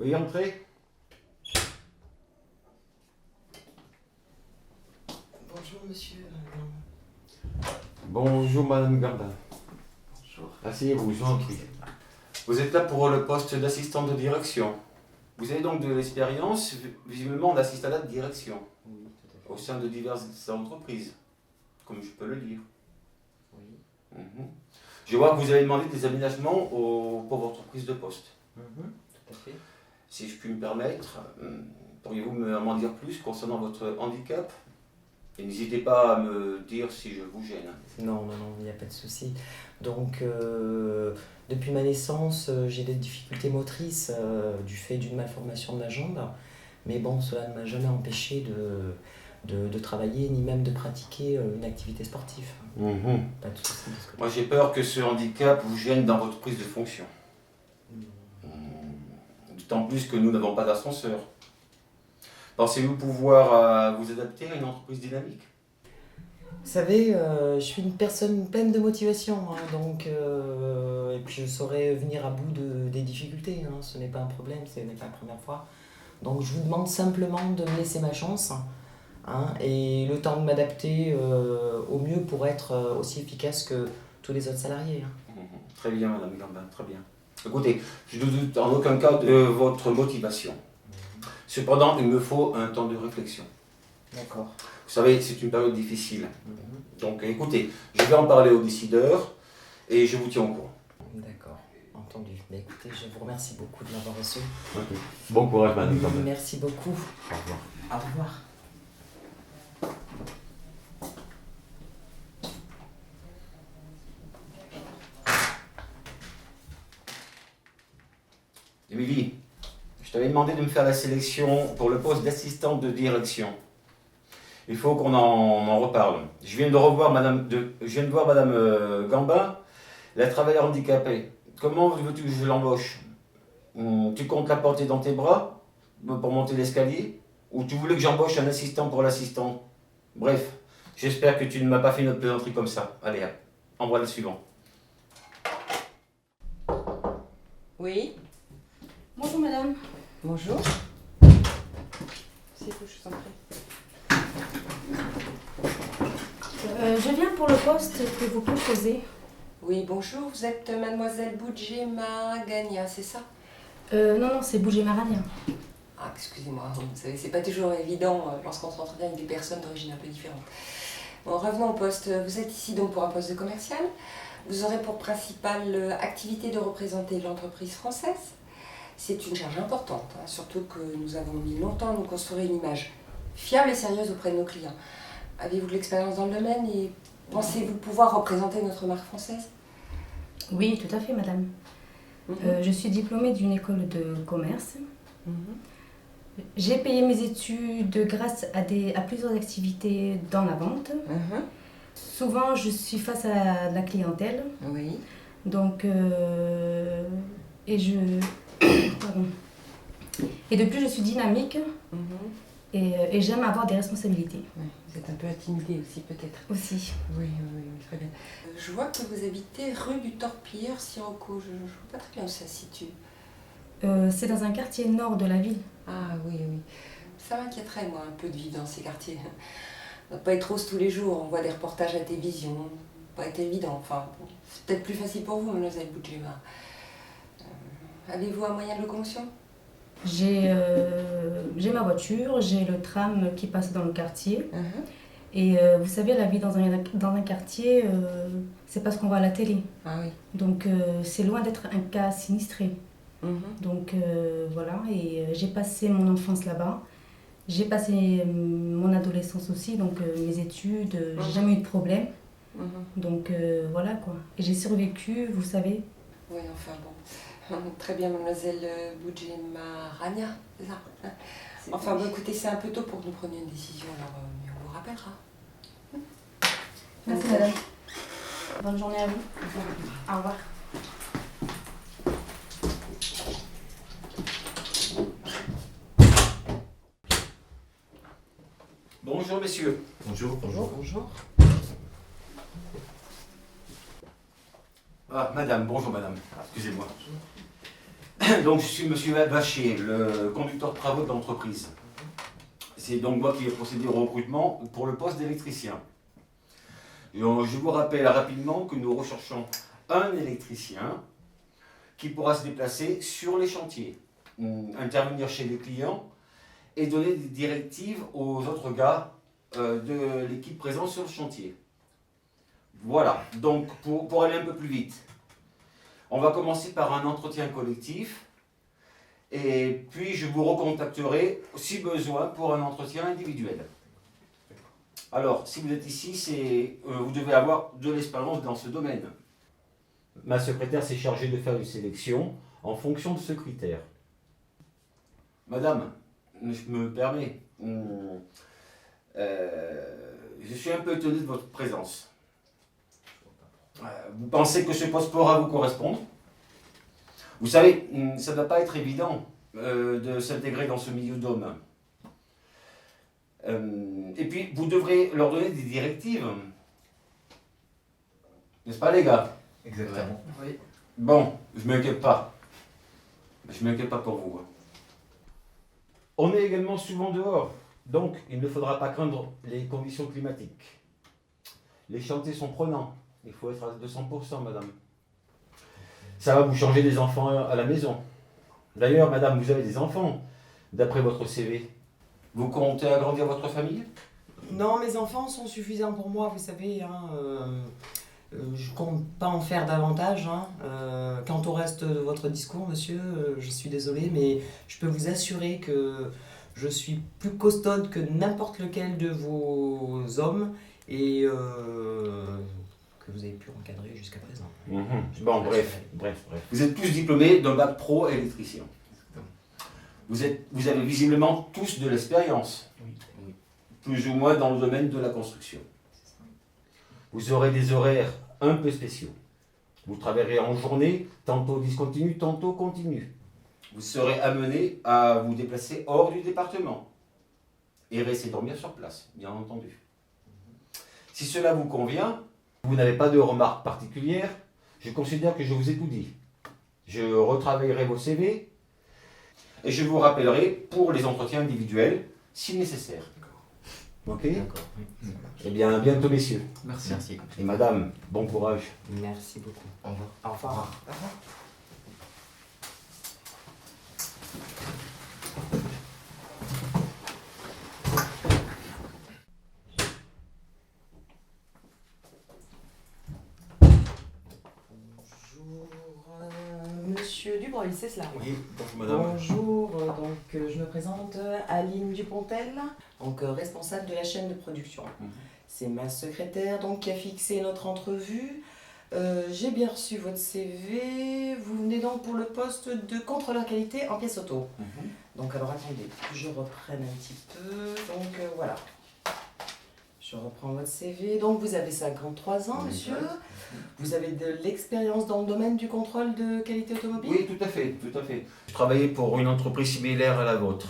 Veuillez entrer. Bonjour monsieur. Bonjour Madame Gardin. Bonjour. Asseyez-vous, je vous en prie. Vous êtes là pour le poste d'assistant de direction. Vous avez donc de l'expérience, visiblement, en assistanat de direction, Oui, tout à fait. au sein de diverses entreprises, comme je peux le lire. Oui. Mhm. Je vois que vous avez demandé des aménagements pour votre prise de poste. Tout à fait. Si je puis me permettre, pourriez-vous m'en dire plus concernant votre handicap? Et n'hésitez pas à me dire si je vous gêne. Non, il n'y a pas de souci. Donc, depuis ma naissance, j'ai des difficultés motrices du fait d'une malformation de la jambe. Mais bon, cela ne m'a jamais empêché de travailler, ni même de pratiquer une activité sportive. Mhm. Pas de souci de ce côté. Moi, j'ai peur que ce handicap vous gêne dans votre prise de fonction. D'autant plus que nous n'avons pas d'ascenseur. Pensez-vous pouvoir vous adapter à une entreprise dynamique? Vous savez, je suis une personne pleine de motivation, hein, donc, et puis je saurais venir à bout des difficultés, hein, ce n'est pas un problème, ce n'est pas la première fois. Donc je vous demande simplement de me laisser ma chance, hein, et le temps de m'adapter au mieux pour être aussi efficace que tous les autres salariés. Hein. Très bien, Madame Gambin, très bien. Écoutez, je ne doute en aucun cas de votre motivation. Cependant, il me faut un temps de réflexion. D'accord. Vous savez, c'est une période difficile. Donc écoutez, je vais en parler aux décideurs et je vous tiens au courant. D'accord, entendu. Mais écoutez, je vous remercie beaucoup de m'avoir reçu. Okay. Bon courage, Madame Gambin. Merci beaucoup. Au revoir. Au revoir. Émilie, je t'avais demandé de me faire la sélection pour le poste d'assistante de direction. Il faut qu'on en reparle. Je viens de voir Madame Gambin, la travailleuse handicapée. Comment veux-tu que je l'embauche? Tu comptes la porter dans tes bras pour monter l'escalier? Ou tu voulais que j'embauche un assistant pour l'assistant? Bref, j'espère que tu ne m'as pas fait une autre plaisanterie comme ça. Allez, envoie le suivant. Oui, Bonjour madame. bonjour. C'est vous, je vous en prie. Je viens pour le poste que vous proposez. Oui, bonjour, vous êtes mademoiselle Boudjema Gagna, c'est ça? Non, c'est Bougé Marania. Ah, excusez-moi, vous savez, c'est pas toujours évident lorsqu'on s'entretient avec des personnes d'origine un peu différente. Bon, revenons au poste. Vous êtes ici donc pour un poste de commercial. Vous aurez pour principale activité de représenter l'entreprise française. C'est une charge importante, hein, surtout que nous avons mis longtemps à nous construire une image fiable et sérieuse auprès de nos clients. Avez-vous de l'expérience dans le domaine et pensez-vous pouvoir représenter notre marque française? Oui, tout à fait madame. Je suis diplômée d'une école de commerce. J'ai payé mes études grâce à plusieurs activités dans la vente. Souvent, je suis face à la clientèle. Oui. Donc, pardon. Et de plus, je suis dynamique et j'aime avoir des responsabilités. Ouais, vous êtes un peu intimidée aussi peut-être. Aussi. Oui, très bien. Je vois que vous habitez rue du Torpilleur, Sirocco. Je ne vois pas très bien où ça se situe. C'est dans un quartier nord de la ville. Ah oui. Ça m'inquiéterait, moi, un peu de vivre dans ces quartiers. Ça doit pas être rose tous les jours. On voit des reportages à la télévision. Pas être évident. Enfin, bon, c'est peut-être plus facile pour vous, mademoiselle Boudjema. Avez-vous un moyen de locomotion? J'ai ma voiture, j'ai le tram qui passe dans le quartier. Et vous savez, la vie dans un quartier, c'est parce qu'on voit à la télé. Ah oui. Donc c'est loin d'être un cas sinistré. Donc voilà, et j'ai passé mon enfance là-bas. J'ai passé mon adolescence aussi, donc mes études, j'ai jamais eu de problème. Donc voilà quoi. Et j'ai survécu, vous savez. Oui, enfin bon. Très bien, mademoiselle Boudjema Rania, c'est ça? Enfin bon, écoutez, c'est un peu tôt pour que nous prenions une décision, alors mais on vous rappellera. Merci madame. Bonne journée à vous. Au revoir. Bonjour messieurs. Bonjour. Bonjour. Ah, madame, bonjour madame. Excusez-moi. Donc je suis monsieur Vacher, le conducteur de travaux de l'entreprise. C'est donc moi qui ai procédé au recrutement pour le poste d'électricien. Je vous rappelle rapidement que nous recherchons un électricien qui pourra se déplacer sur les chantiers, intervenir chez les clients et donner des directives aux autres gars de l'équipe présente sur le chantier. Voilà, donc pour aller un peu plus vite, on va commencer par un entretien collectif et puis je vous recontacterai si besoin pour un entretien individuel. Alors, si vous êtes ici, vous devez avoir de l'expérience dans ce domaine. Ma secrétaire s'est chargée de faire une sélection en fonction de ce critère. Madame, je me permets, je suis un peu étonné de votre présence. Vous pensez que ce poste pourra vous correspondre? Vous savez, ça ne va pas être évident de s'intégrer dans ce milieu d'hommes. Et puis, vous devrez leur donner des directives. N'est-ce pas, les gars? Exactement. Oui. Bon, je ne m'inquiète pas. Je ne m'inquiète pas pour vous. On est également souvent dehors, donc il ne faudra pas craindre les conditions climatiques. Les chantiers sont prenants. Il faut être à 200%, madame. Ça va vous changer des enfants à la maison. D'ailleurs, madame, vous avez des enfants, d'après votre CV. Vous comptez agrandir votre famille? Non, mes enfants sont suffisants pour moi, vous savez. Je compte pas en faire davantage. Quant au reste de votre discours, monsieur, je suis désolée, mais je peux vous assurer que je suis plus costaud que n'importe lequel de vos hommes et que vous avez pu encadrer jusqu'à présent. Bon, bref. Vous êtes tous diplômés d'un bac pro électricien. Vous avez visiblement tous de l'expérience. Oui. Plus ou moins dans le domaine de la construction. Vous aurez des horaires un peu spéciaux. Vous travaillerez en journée, tantôt discontinu, tantôt continu. Vous serez amené à vous déplacer hors du département. Et rester dormir sur place, bien entendu. Si cela vous convient, vous n'avez pas de remarques particulières, je considère que je vous ai tout dit. Je retravaillerai vos CV et je vous rappellerai pour les entretiens individuels, si nécessaire. Ok? D'accord. Eh bien, à bientôt, messieurs. Merci. Et madame, bon courage. Merci beaucoup. Au revoir. Au revoir. Au revoir. Bonjour, monsieur Dubreuil, c'est cela? Oui, bonjour Bonjour, je me présente Aline Dupontel, responsable de la chaîne de production. C'est ma secrétaire qui a fixé notre entrevue. J'ai bien reçu votre CV. Vous venez donc pour le poste de contrôleur qualité en pièces auto. Donc alors attendez, que je reprenne un petit peu. Voilà. Je reprends votre CV. Donc vous avez 53 ans, monsieur. Vous avez de l'expérience dans le domaine du contrôle de qualité automobile? Oui, tout à fait. Je travaillais pour une entreprise similaire à la vôtre.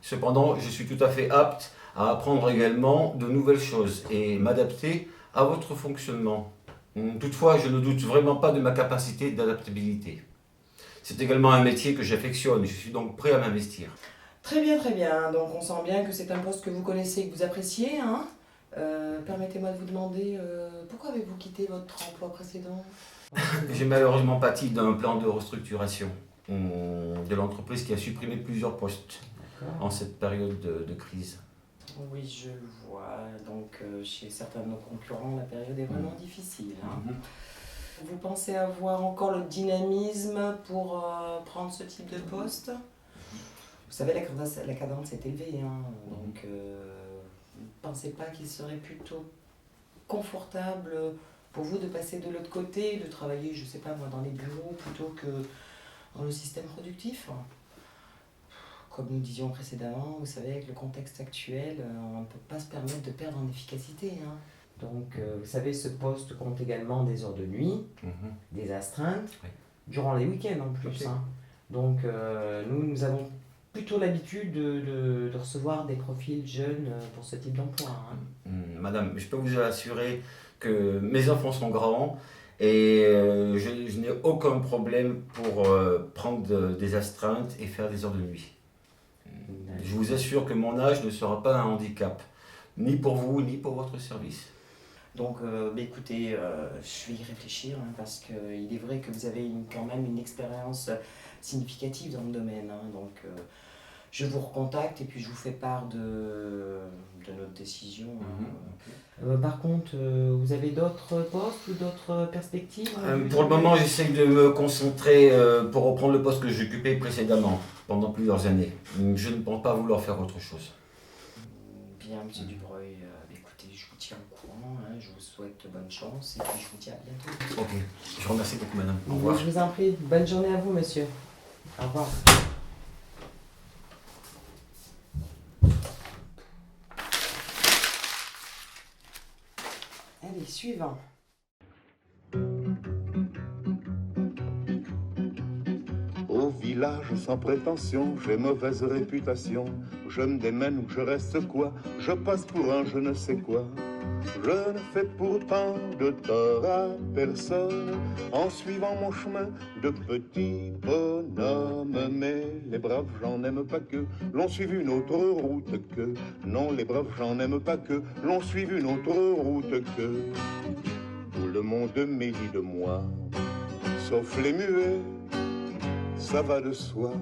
Cependant, je suis tout à fait apte à apprendre également de nouvelles choses et m'adapter à votre fonctionnement. Toutefois, je ne doute vraiment pas de ma capacité d'adaptabilité. C'est également un métier que j'affectionne, je suis donc prêt à m'investir. Très bien, très bien. Donc on sent bien que c'est un poste que vous connaissez et que vous appréciez. Permettez-moi de vous demander, pourquoi avez-vous quitté votre emploi précédent? J'ai malheureusement pâti d'un plan de restructuration de l'entreprise qui a supprimé plusieurs postes en cette période de crise. Oui, je le vois. Donc chez certains de nos concurrents, la période est vraiment difficile. Vous pensez avoir encore le dynamisme pour prendre ce type de poste? Vous savez, la cadence est élevée, donc vous ne pensez pas qu'il serait plutôt confortable pour vous de passer de l'autre côté, de travailler, je ne sais pas moi, dans les bureaux plutôt que dans le système productif? Comme nous disions précédemment, vous savez, avec le contexte actuel, on ne peut pas se permettre de perdre en efficacité. Donc, vous savez, ce poste compte également des heures de nuit, des astreintes, durant les week-ends en plus. Donc, nous avons plutôt l'habitude de recevoir des profils jeunes pour ce type d'emploi. Madame, je peux vous assurer que mes enfants sont grands Et je n'ai aucun problème pour prendre des astreintes et faire des heures de nuit. Je vous assure que mon âge ne sera pas un handicap, ni pour vous, ni pour votre service. Donc, écoutez, je vais y réfléchir hein, parce qu'il est vrai que vous avez quand même une expérience significative dans le domaine. Hein, donc, je vous recontacte et puis je vous fais part de notre décision. Par contre, vous avez d'autres postes ou d'autres perspectives Pour le moment, j'essaye de me concentrer pour reprendre le poste que j'occupais précédemment, pendant plusieurs années. Je ne pense pas vouloir faire autre chose. Bien, monsieur Dubreuil, écoutez, je vous tiens au courant, hein, je vous souhaite bonne chance et puis je vous dis à bientôt. Ok, je vous remercie beaucoup, madame. Au revoir. Je vous en prie, bonne journée à vous, monsieur. Au revoir. Allez, suivant. Au village sans prétention, j'ai mauvaise réputation. Je me démène ou je reste quoi? Je passe pour un je ne sais quoi. Je ne fais pourtant de tort à personne en suivant mon chemin de petit bonhomme. Mais les braves gens n'aiment pas que l'on suive une autre route que. Non, les braves gens n'aiment pas que l'on suive une autre route que. Tout le monde mérit de moi, sauf les muets, ça va de soi.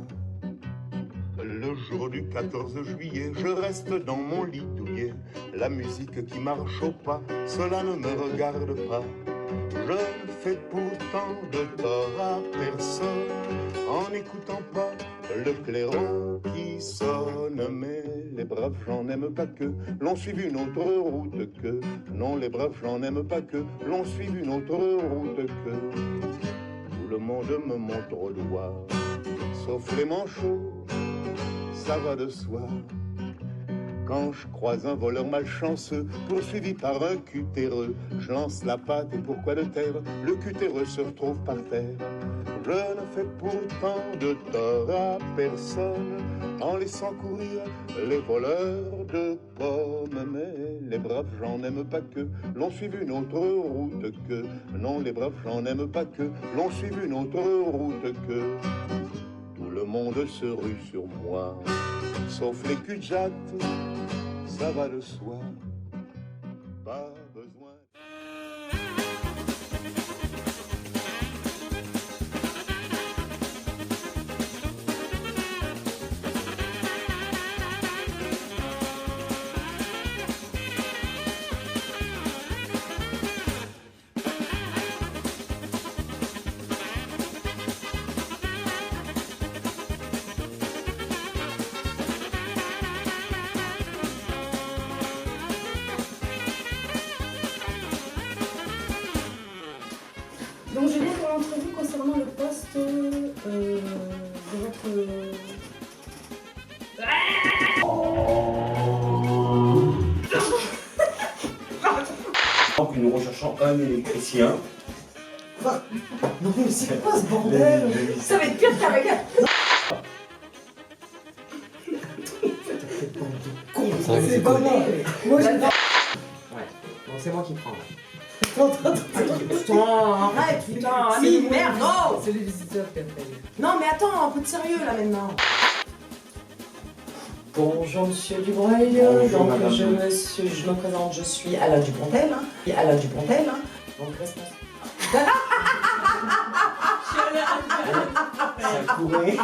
Le jour du 14 juillet, je reste dans mon lit douillet. La musique qui marche au pas, cela ne me regarde pas. Je ne fais pourtant de tort à personne en n'écoutant pas le clairon qui sonne. Mais les braves gens n'aiment pas que l'on suive une autre route que. Non, les braves gens n'aiment pas que l'on suive une autre route que. Tout le monde me montre au doigt, sauf les manchots, ça va de soi. Quand je croise un voleur malchanceux, poursuivi par un cutéreux, je lance la patte et pourquoi de terre, le cutéreux se retrouve par terre. Je ne fais pourtant de tort à personne en laissant courir les voleurs de pommes. Mais les braves gens n'aiment pas que l'on suive une autre route que. Non, les braves gens n'aiment pas que l'on suive une autre route que. Tout le monde se rue sur moi, sauf les cul-de-jatte, ça va de soi, pas besoin. Donc je viens pour l'entrevue concernant le poste de votre... Donc nous recherchons un électricien. Non mais c'est quoi ce bordel? Ça va être pire qu'avec un... C'est pas moi. Moi j'ai pas... Ouais, bon c'est moi qui prends. Putain, arrête, putain, Ami, merde, non! C'est les visiteurs qui appellent. Non, mais attends, un peu de sérieux là maintenant. Bonjour Monsieur Dubreuil, Bonjour, donc madame. je me présente, je suis Alain Dupontel, hein. Et Alain Dupontel, hein. Donc responsable. Ça courait.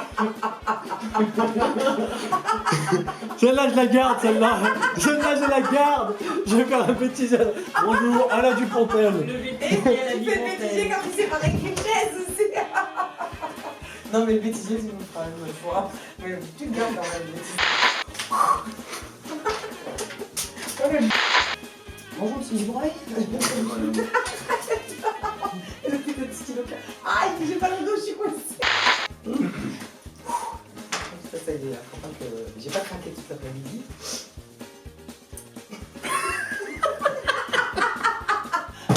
Celle-là, je la garde, celle-là. Celle-là, je la garde. Je vais faire un bêtise. Bonjour, Alain Dupontel. Tu fais le bêtisier quand il s'est pas avec une chaise aussi. Non mais le bêtisier tu me feras une autre fois. Mais tu le gardes quand même le bêtisier. Bonjour Monsieur Dubreuil. Le petit stylo. Aïe, j'ai pas le dos, je suis coincée. Ça y est, faut pas que... J'ai pas craqué toute l'après-midi.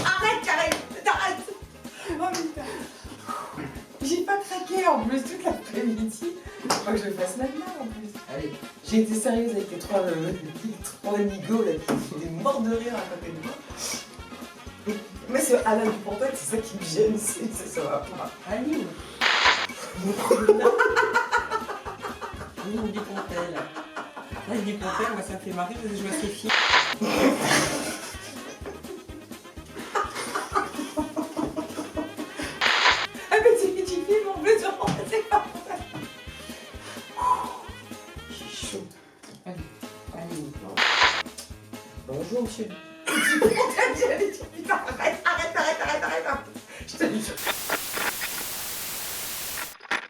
Arrête, Karine, arrête. Oh putain. J'ai pas craqué en plus toute l'après-midi. Faut que je le fasse maintenant en plus. Allez, j'ai été sérieuse avec les trois amigos là qui étaient morts de rire à côté de moi. Mais c'est Alain Dupontel, c'est ça qui me gêne, c'est ça va pas. Aline. Aline Dupontel. Aline Dupontel, moi ça me fait marrer parce que je vois ses filles. Ah mais tu filmes en plus, c'est pas vrai. J'ai chaud. Aline. Bonjour monsieur. Putain, arrête. Je te dis.